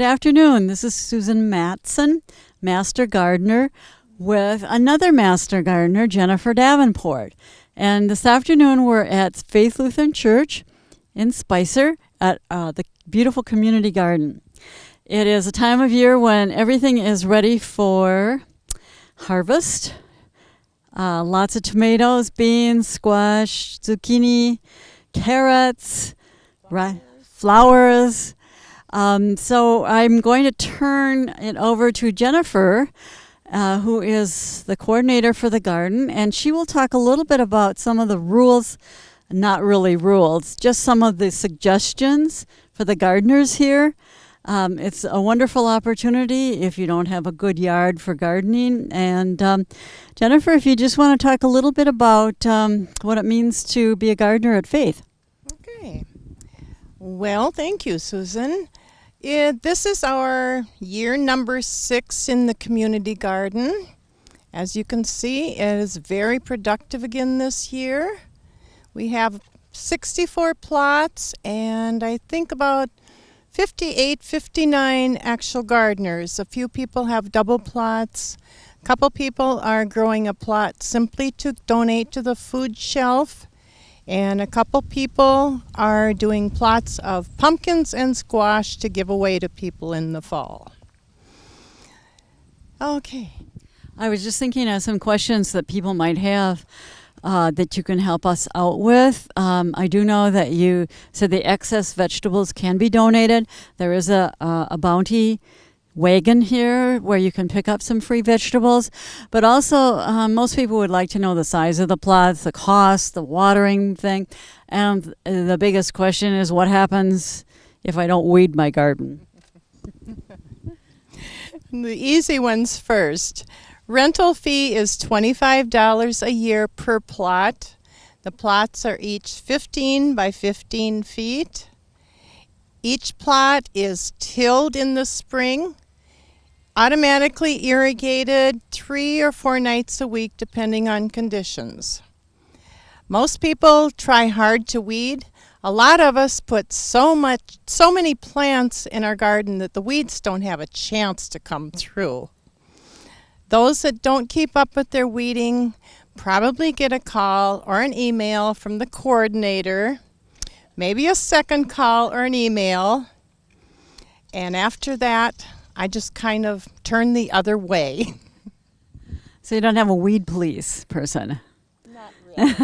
afternoon. This is Susan Matson, Master Gardener, with another Master Gardener, Jennifer Davenport. And this afternoon we're at Faith Lutheran Church in Spicer at the beautiful community garden. It is a time of year when everything is ready for harvest. Lots of tomatoes, beans, squash, zucchini, carrots, flowers. So I'm going to turn it over to Jennifer, who is the coordinator for the garden, and she will talk a little bit about some of the rules, not really rules, just some of the suggestions for the gardeners here. It's a wonderful opportunity if you don't have a good yard for gardening. And Jennifer, if you just want to talk a little bit about what it means to be a gardener at Faith. Okay. Well, thank you, Susan. This is our year number 6 in the community garden. As you can see, it is very productive again this year. We have 64 plots and I think about 58, 59 actual gardeners. A few people have double plots. A couple people are growing a plot simply to donate to the food shelf. And a couple people are doing plots of pumpkins and squash to give away to people in the fall. Okay. I was just thinking of some questions that people might have that you can help us out with. I do know that you said the excess vegetables can be donated. There is a bounty wagon here where you can pick up some free vegetables, but also most people would like to know the size of the plots, the cost, the watering thing, and the biggest question is what happens if I don't weed my garden? The easy ones first. Rental fee is $25 a year per plot. The plots are each 15 by 15 feet. Each plot is tilled in the spring, automatically irrigated 3 or 4 nights a week depending on conditions. Most people try hard to weed. A lot of us put so many plants in our garden that the weeds don't have a chance to come through. Those that don't keep up with their weeding probably get a call or an email from the coordinator, maybe a second call or an email, and after that, I just kind of turn the other way. So you don't have a weed police person? Not really.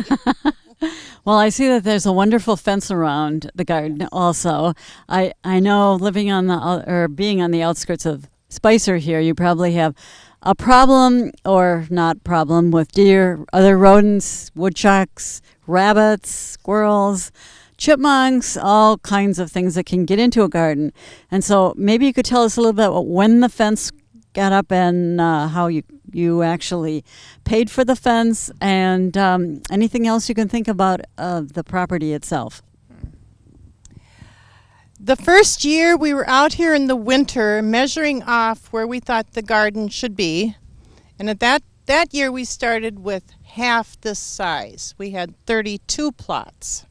Well, I see that there's a wonderful fence around the garden also. I know living on being on the outskirts of Spicer here, you probably have a problem or not problem with deer, other rodents, woodchucks, rabbits, squirrels, chipmunks, all kinds of things that can get into a garden. And so maybe you could tell us a little bit about when the fence got up and how you actually paid for the fence and anything else you can think about the property itself. The first year we were out here in the winter measuring off where we thought the garden should be. And at that year we started with half this size. We had 32 plots.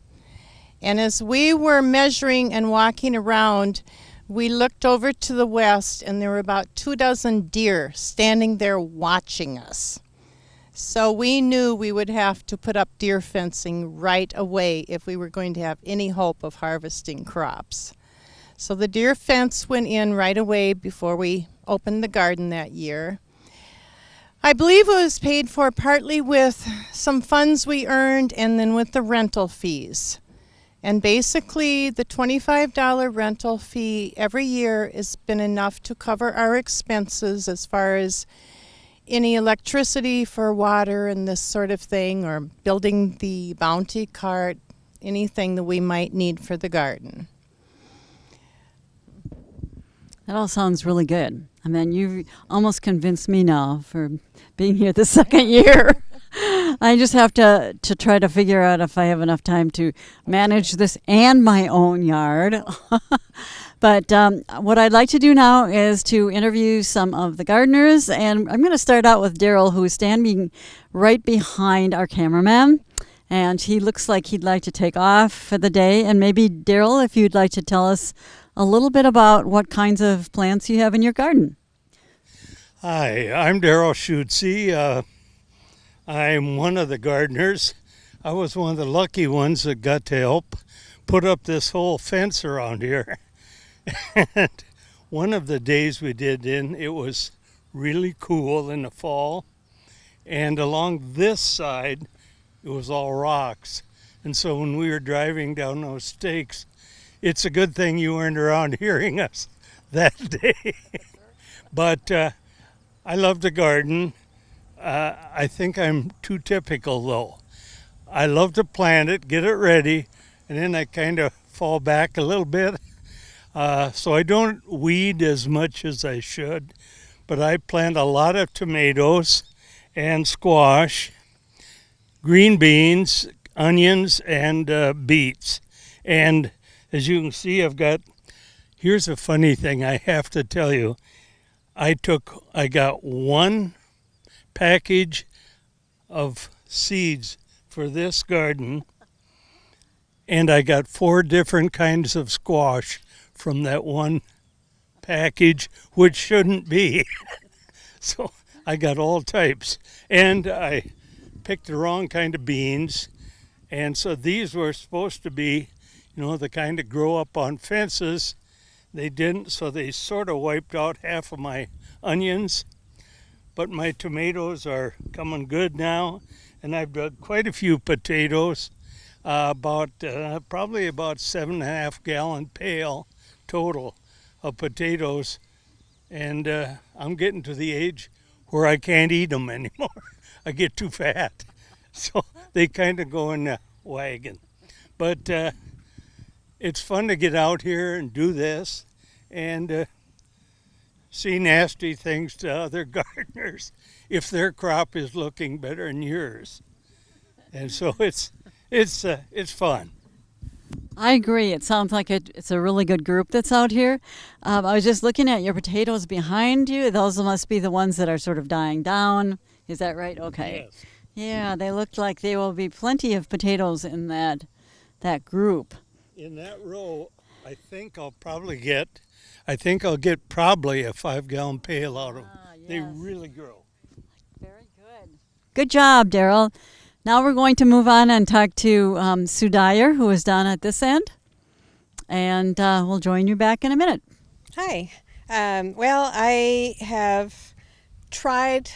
And as we were measuring and walking around, we looked over to the west and there were about 24 deer standing there watching us. So we knew we would have to put up deer fencing right away if we were going to have any hope of harvesting crops. So the deer fence went in right away before we opened the garden that year. I believe it was paid for partly with some funds we earned and then with the rental fees. And basically the $25 rental fee every year has been enough to cover our expenses as far as any electricity for water and this sort of thing, or building the bounty cart, anything that we might need for the garden. That all sounds really good. I mean, you've almost convinced me now for being here the second year. I just have to try to figure out if I have enough time to manage this and my own yard. But what I'd like to do now is to interview some of the gardeners, and I'm going to start out with Daryl, who's standing right behind our cameraman, and he looks like he'd like to take off for the day. And maybe, Daryl, if you'd like to tell us a little bit about what kinds of plants you have in your garden. Hi, I'm Daryl Schutze. I'm one of the gardeners. I was one of the lucky ones that got to help put up this whole fence around here. And one of the days we did it was really cool in the fall. And along this side, it was all rocks. And so when we were driving down those stakes, it's a good thing you weren't around hearing us that day. But I love to garden. I think I'm too typical though. I love to plant it, get it ready, and then I kind of fall back a little bit. So I don't weed as much as I should, but I plant a lot of tomatoes and squash, green beans, onions, and beets. And as you can see, here's a funny thing I have to tell you. I got one package of seeds for this garden, and I got 4 different kinds of squash from that one package, which shouldn't be. So I got all types, and I picked the wrong kind of beans, and so these were supposed to be, the kind that grow up on fences. They didn't, so they sort of wiped out half of my onions. But my tomatoes are coming good now, and I've dug quite a few potatoes, probably about 7.5-gallon pail total of potatoes, and I'm getting to the age where I can't eat them anymore. I get too fat, so they kind of go in the wagon. But it's fun to get out here and do this, and see nasty things to other gardeners if their crop is looking better than yours. And so it's fun. I agree. It sounds like it's a really good group that's out here. I was just looking at your potatoes behind you. Those must be the ones that are sort of dying down. Is that right? Okay. Yes. Yeah, they look like there will be plenty of potatoes in that group. In that row, I think I'll get probably a 5-gallon pail out of them. Yes. They really grow. Very good. Good job, Daryl. Now we're going to move on and talk to Sue Dyer, who is down at this end, and we'll join you back in a minute. Hi. Well, I have tried,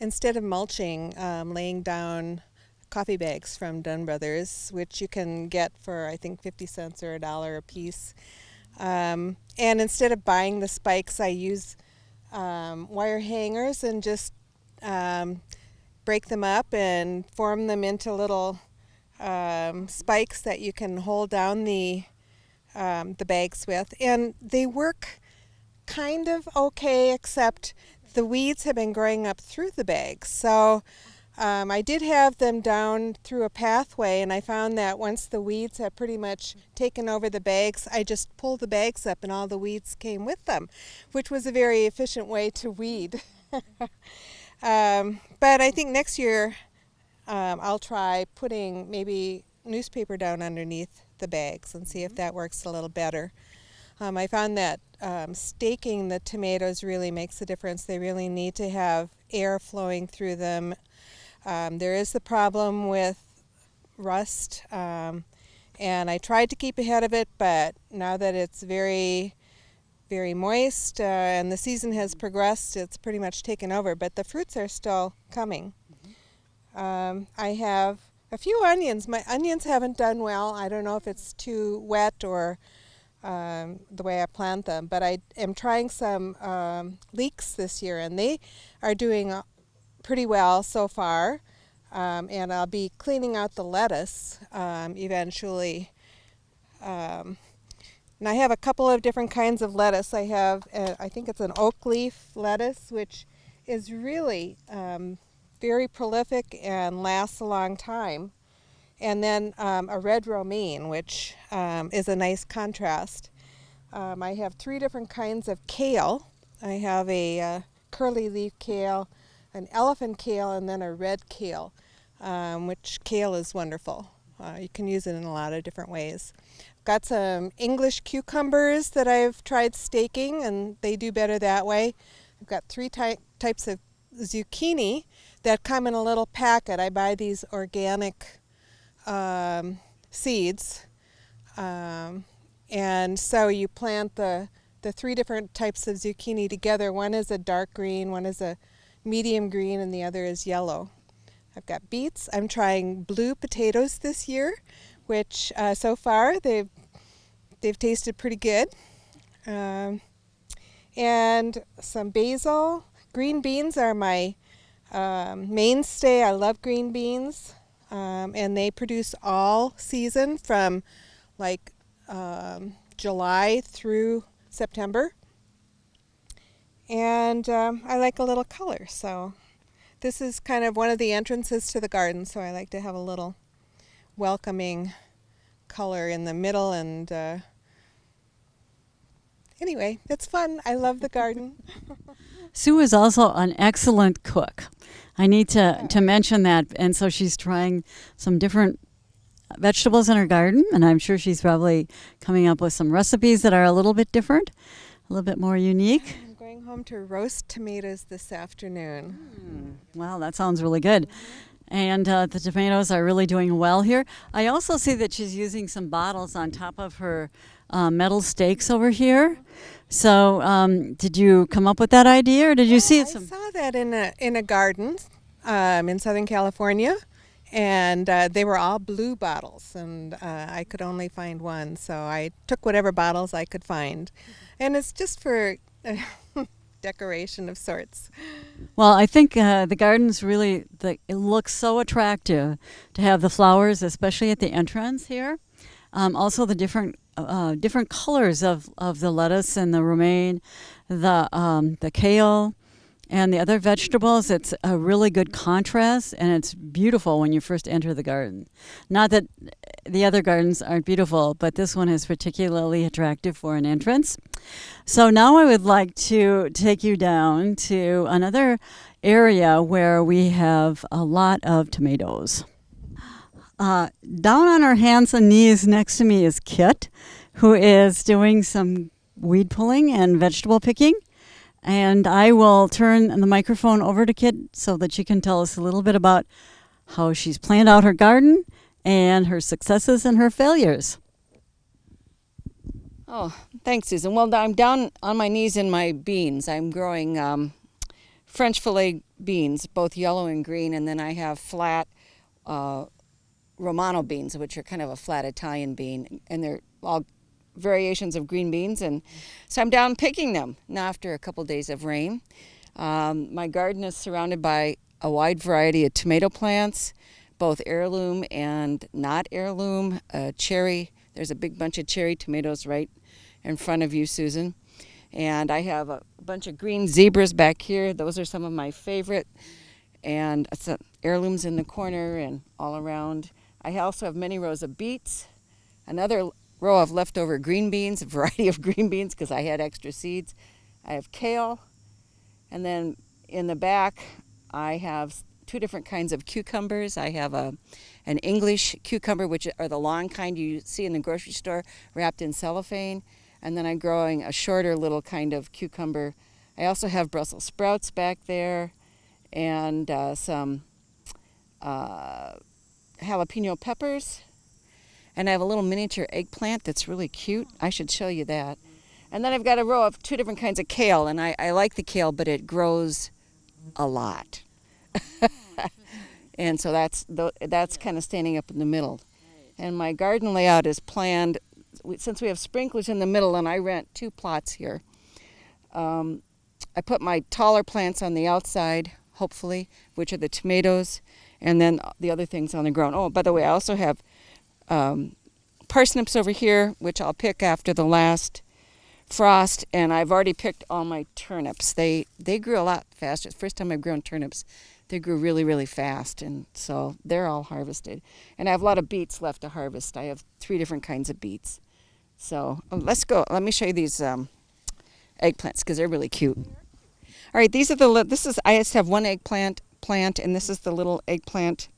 instead of mulching, laying down coffee bags from Dunn Brothers, which you can get for, I think, 50 cents or $1 a piece. And instead of buying the spikes, I use wire hangers and just break them up and form them into little spikes that you can hold down the bags with. And they work kind of okay, except the weeds have been growing up through the bags. So I did have them down through a pathway, and I found that once the weeds have pretty much taken over the bags, I just pulled the bags up and all the weeds came with them, which was a very efficient way to weed. But I think next year I'll try putting maybe newspaper down underneath the bags and see if that works a little better. I found that staking the tomatoes really makes a difference. They really need to have air flowing through them. There is the problem with rust, and I tried to keep ahead of it, but now that it's very, very moist and the season has progressed, it's pretty much taken over, but the fruits are still coming. I have a few onions. My onions haven't done well. I don't know if it's too wet or the way I plant them, but I am trying some leeks this year, and they are doing pretty well so far, and I'll be cleaning out the lettuce eventually. And I have a couple of different kinds of lettuce. I have, I think it's an oak leaf lettuce, which is really very prolific and lasts a long time. And then a red romaine, which is a nice contrast. I have 3 different kinds of kale. I have a curly leaf kale, an elephant kale, and then a red kale, which kale is wonderful. You can use it in a lot of different ways. Got some English cucumbers that I've tried staking, and they do better that way. I've got three types of zucchini that come in a little packet. I buy these organic seeds, and so you plant the three different types of zucchini together. One is a dark green, one is a medium green, and the other is yellow. I've got beets. I'm trying blue potatoes this year, which so far they've tasted pretty good. And some basil. Green beans are my mainstay. I love green beans, and they produce all season from like July through September. And I like a little color, so this is kind of one of the entrances to the garden, so I like to have a little welcoming color in the middle. And anyway, it's fun. I love the garden. Sue is also an excellent cook. I need to mention that. And so she's trying some different vegetables in her garden, and I'm sure she's probably coming up with some recipes that are a little bit different, a little bit more unique. I'm going home to roast tomatoes this afternoon. Wow, that sounds really good. And the tomatoes are really doing well here. I also see that she's using some bottles on top of her metal stakes over here. So did you come up with that idea, or did you see it? I saw that in a garden in Southern California, and they were all blue bottles, and I could only find one, so I took whatever bottles I could find. And it's just for decoration of sorts. Well, I think the garden's really, it looks so attractive to have the flowers, especially at the entrance here. Also the different colors of the lettuce and the romaine, the kale, and the other vegetables. It's a really good contrast, and it's beautiful when you first enter the garden. Not that the other gardens aren't beautiful, but this one is particularly attractive for an entrance. So now I would like to take you down to another area where we have a lot of tomatoes. Down on her hands and knees next to me is Kit, who is doing some weed pulling and vegetable picking. And I will turn the microphone over to Kit so that she can tell us a little bit about how she's planned out her garden and her successes and her failures. Oh, thanks, Susan. Well, I'm down on my knees in my beans. I'm growing French fillet beans, both yellow and green, and then I have flat Romano beans, which are kind of a flat Italian bean, and they're all variations of green beans, and so I'm down picking them now after a couple days of rain. My garden is surrounded by a wide variety of tomato plants, both heirloom and not heirloom. Cherry, there's a big bunch of cherry tomatoes right in front of you, Susan. And I have a bunch of green zebras back here. Those are some of my favorite. And some heirlooms in the corner and all around. I also have many rows of beets, another row of leftover green beans, a variety of green beans because I had extra seeds. I have kale, and then in the back I have two different kinds of cucumbers. I have an English cucumber, which are the long kind you see in the grocery store wrapped in cellophane, and then I'm growing a shorter little kind of cucumber. I also have Brussels sprouts back there and some jalapeno peppers. And I have a little miniature eggplant that's really cute. I should show you that. And then I've got a row of two different kinds of kale. And I like the kale, but it grows a lot. And so that's kind of standing up in the middle. And my garden layout is planned, since we have sprinklers in the middle and I rent 2 plots here. I put my taller plants on the outside, hopefully, which are the tomatoes, and then the other things on the ground. Oh, by the way, I also have parsnips over here, which I'll pick after the last frost, and I've already picked all my turnips. They grew a lot faster. It's the first time I've grown turnips. They grew really, really fast, and so they're all harvested. And I have a lot of beets left to harvest. I have 3 different kinds of beets. So let's go. Let me show you these eggplants because they're really cute. All right, these are I just have one eggplant plant, and this is the little eggplant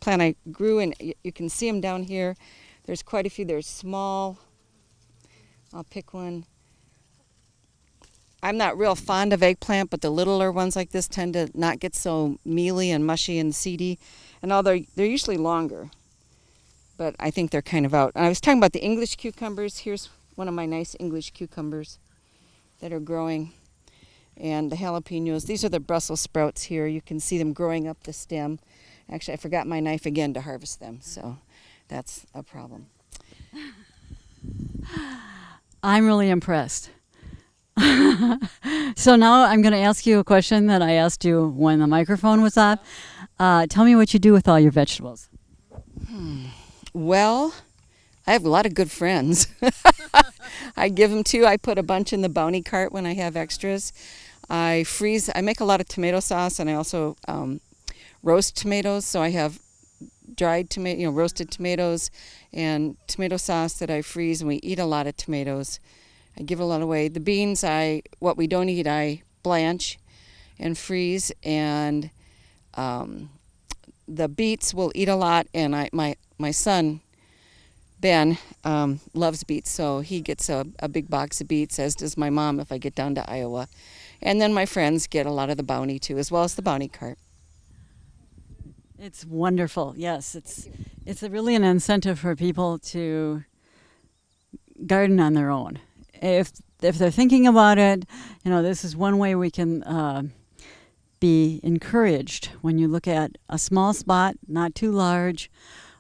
plant I grew, and you can see them down here. There's quite a few. They're small. I'll pick one. I'm not real fond of eggplant, but the littler ones like this tend to not get so mealy and mushy and seedy. And although they're usually longer, but I think they're kind of out. And I was talking about the English cucumbers. Here's one of my nice English cucumbers that are growing. And the jalapenos. These are the Brussels sprouts here. You can see them growing up the stem. Actually, I forgot my knife again to harvest them, so that's a problem. I'm really impressed. So now I'm going to ask you a question that I asked you when the microphone was off. Tell me what you do with all your vegetables. Well, I have a lot of good friends. I give them to. I put a bunch in the bounty cart when I have extras. I freeze. I make a lot of tomato sauce, and I also roast tomatoes. So I have dried tomato, roasted tomatoes, and tomato sauce that I freeze, and we eat a lot of tomatoes. I give a lot away. The beans, what we don't eat, I blanch and freeze, and the beets we'll eat a lot. And my son Ben loves beets, so he gets a big box of beets, as does my mom if I get down to Iowa. And then my friends get a lot of the bounty too, as well as the bounty cart. It's wonderful. Yes, it's really an incentive for people to garden on their own. If they're thinking about it, this is one way we can be encouraged. When you look at a small spot, not too large,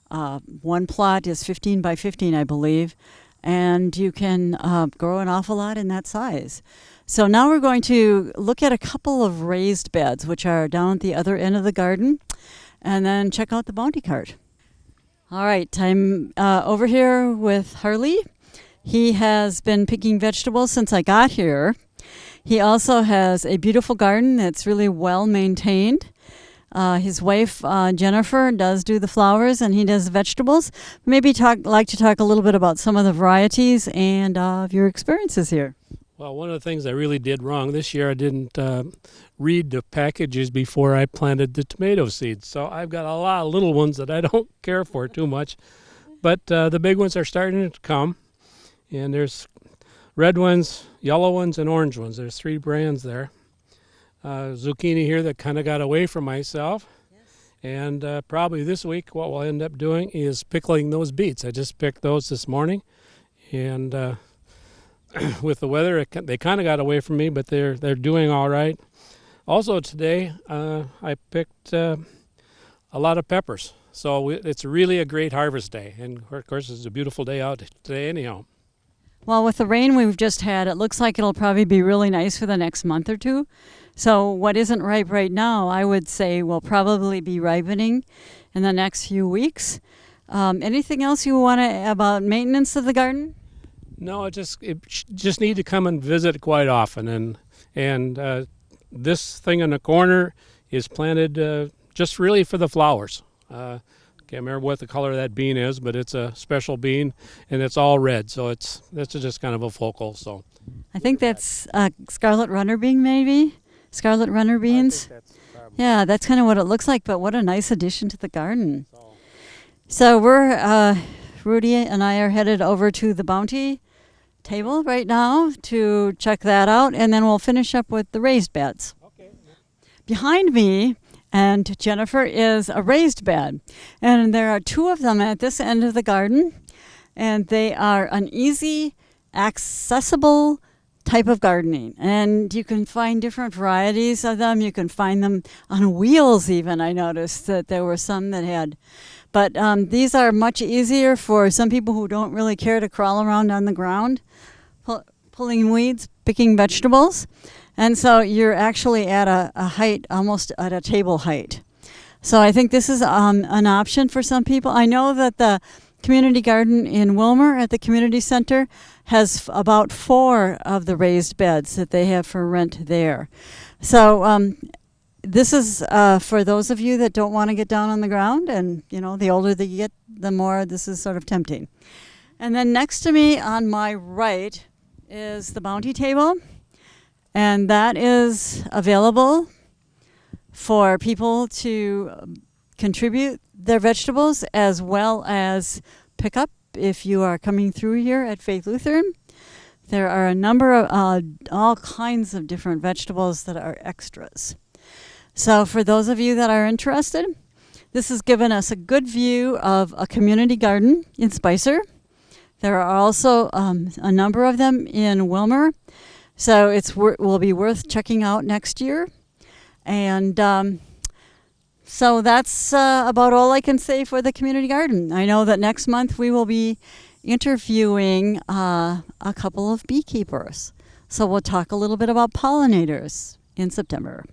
one plot is 15 by 15, I believe, and you can grow an awful lot in that size. So now we're going to look at a couple of raised beds, which are down at the other end of the garden, and then check out the bounty cart. All right, I'm over here with Harley. He has been picking vegetables since I got here. He also has a beautiful garden that's really well maintained. His wife, Jennifer, does do the flowers, and he does the vegetables. Maybe like to talk a little bit about some of the varieties and your experiences here. Well, one of the things I really did wrong this year, I didn't read the packages before I planted the tomato seeds. So I've got a lot of little ones that I don't care for too much. But the big ones are starting to come. And there's red ones, yellow ones, and orange ones. There's 3 brands there. Zucchini here that kind of got away from myself. Yes. And probably this week what we'll end up doing is pickling those beets. I just picked those this morning. And with the weather, they kind of got away from me, but they're doing all right. Also today, I picked a lot of peppers. So it's really a great harvest day. And of course, it's a beautiful day out today anyhow. Well, with the rain we've just had, it looks like it'll probably be really nice for the next month or two. So what isn't ripe right now, I would say will probably be ripening in the next few weeks. Anything else you want to about maintenance of the garden? No, it just need to come and visit quite often. And this thing in the corner is planted just really for the flowers. Can't remember what the color of that bean is, but it's a special bean, and it's all red, so that's just kind of a focal. So I think that's scarlet runner bean, maybe scarlet runner beans. Yeah, that's kind of what it looks like. But what a nice addition to the garden. So we're Rudy and I are headed over to the bounty table right now to check that out, and then we'll finish up with the raised beds. Okay. Behind me and Jennifer is a raised bed, and there are 2 of them at this end of the garden, and they are an easy, accessible type of gardening, and you can find different varieties of them. You can find them on wheels even. I noticed that there were some that had, but these are much easier for some people who don't really care to crawl around on the ground, pulling weeds, picking vegetables. And so you're actually at a height, almost at a table height. So I think this is an option for some people. I know that the community garden in Willmar at the community center has about 4 of the raised beds that they have for rent there. So this is for those of you that don't want to get down on the ground, and the older that you get, the more this is sort of tempting. And then next to me on my right is the bounty table. And that is available for people to contribute their vegetables as well as pick up if you are coming through here at Faith Lutheran. There are a number of all kinds of different vegetables that are extras. So for those of you that are interested, this has given us a good view of a community garden in Spicer. There are also a number of them in Willmar, so it will be worth checking out next year. And so that's about all I can say for the community garden. I know that next month we will be interviewing a couple of beekeepers. So we'll talk a little bit about pollinators in September.